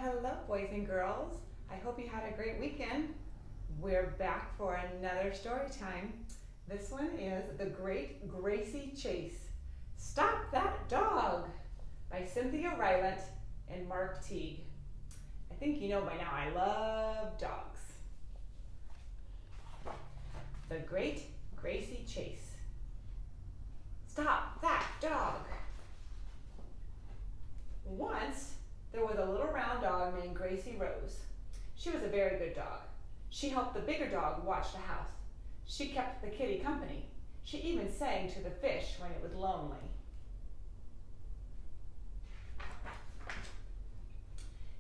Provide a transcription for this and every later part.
Hello, boys and girls. I hope you had a great weekend. We're back for another story time. This one is The Great Gracie Chase. Stop That Dog by Cynthia Rylant and Mark Teague. I think you know by now I love dogs. The Great Gracie Chase. Stop that dog. Once, there was a little round dog named Gracie Rose. She was a very good dog. She helped the bigger dog watch the house. She kept the kitty company. She even sang to the fish when it was lonely.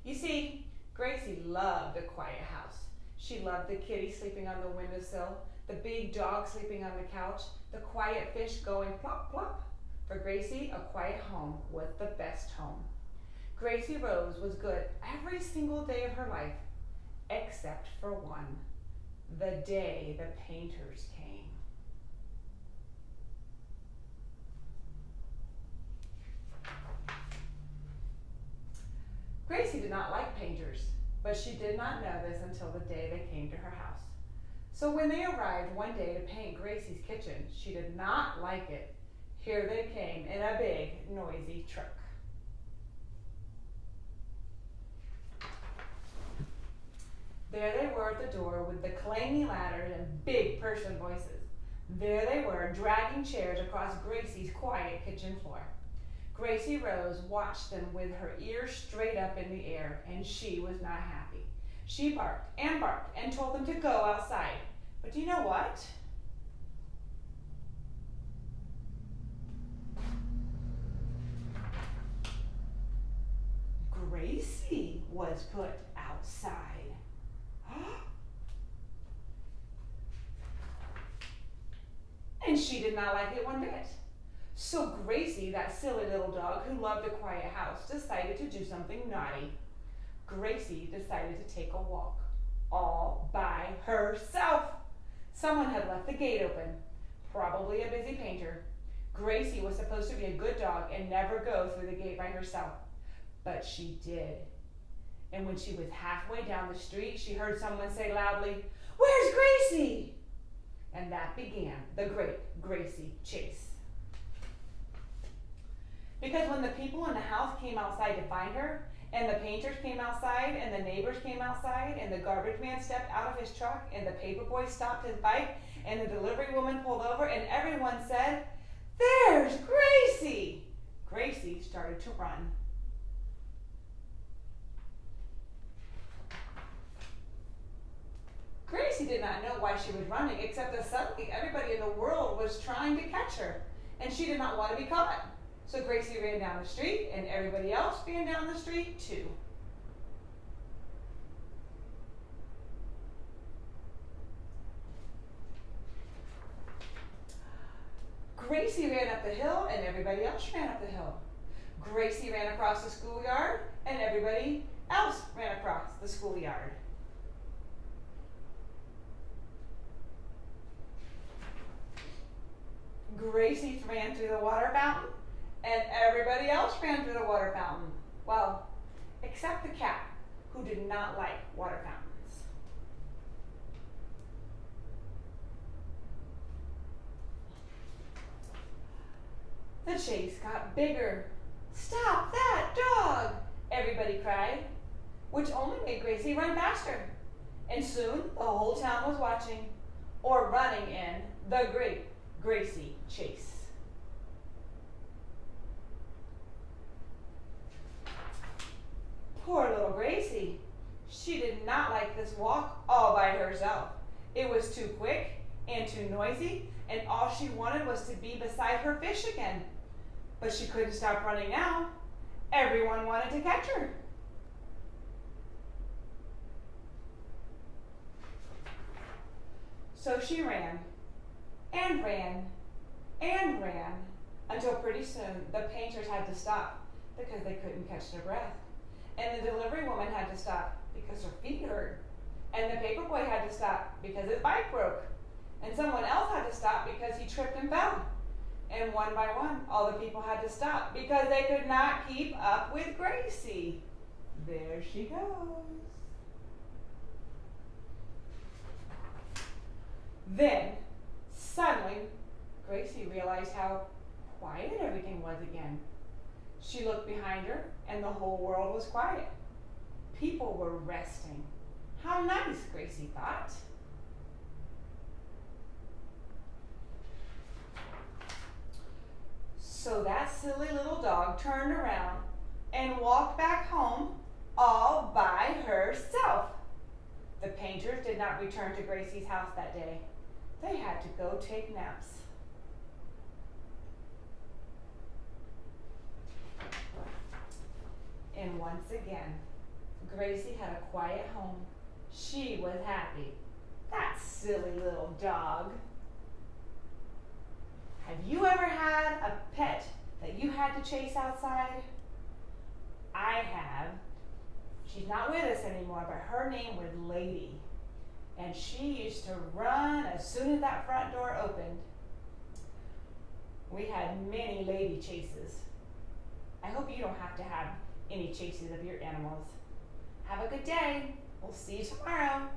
You see, Gracie loved a quiet house. She loved the kitty sleeping on the windowsill, the big dog sleeping on the couch, the quiet fish going plop plop. For Gracie, a quiet home was the best home. Gracie Rose was good every single day of her life, except for one, the day the painters came. Gracie did not like painters, but she did not know this until the day they came to her house. So when they arrived one day to paint Gracie's kitchen, she did not like it. Here they came in a big, noisy truck. There they were at the door with the clangy ladders and big person voices. There they were, dragging chairs across Gracie's quiet kitchen floor. Gracie Rose watched them with her ears straight up in the air, and she was not happy. She barked and told them to go outside. But do you know what? Gracie was put outside. And she did not like it one bit. So Gracie, that silly little dog who loved a quiet house, decided to do something naughty. Gracie decided to take a walk, all by herself. Someone had left the gate open, probably a busy painter. Gracie was supposed to be a good dog and never go through the gate by herself, but she did. And when she was halfway down the street, she heard someone say loudly, "Where's Gracie?" And that began the Great Gracie Chase. Because when the people in the house came outside to find her, and the painters came outside, and the neighbors came outside, and the garbage man stepped out of his truck, and the paper boy stopped his bike, and the delivery woman pulled over, and everyone said, "There's Gracie!" Gracie started to run. Gracie did not know why she was running, except that suddenly everybody in the world was trying to catch her, and she did not want to be caught. So Gracie ran down the street, and everybody else ran down the street too. Gracie ran up the hill, and everybody else ran up the hill. Gracie ran across the schoolyard, and everybody else ran across the schoolyard. Gracie ran through the water fountain, and everybody else ran through the water fountain. Well, except the cat, who did not like water fountains. The chase got bigger. "Stop that dog!" everybody cried, which only made Gracie run faster. And soon the whole town was watching, or running in, the Great Gracie Chase. Poor little Gracie. She did not like this walk all by herself. It was too quick and too noisy, and all she wanted was to be beside her fish again. But she couldn't stop running now. Everyone wanted to catch her. So she ran and ran and ran until pretty soon the painters had to stop because they couldn't catch their breath. And the delivery woman had to stop because her feet hurt. And the paper boy had to stop because his bike broke. And someone else had to stop because he tripped and fell. And one by one, all the people had to stop because they could not keep up with Gracie. There she goes. Then, suddenly, Gracie realized how quiet everything was again. She looked behind her, and the whole world was quiet. People were resting. How nice, Gracie thought. So that silly little dog turned around and walked back home all by herself. The painters did not return to Gracie's house that day. They had to go take naps. And once again, Gracie had a quiet home. She was happy. That silly little dog. Have you ever had a pet that you had to chase outside? I have. She's not with us anymore, but her name was Lady. And she used to run as soon as that front door opened. We had many lady chases. I hope you don't have to have any chases of your animals. Have a good day. We'll see you tomorrow.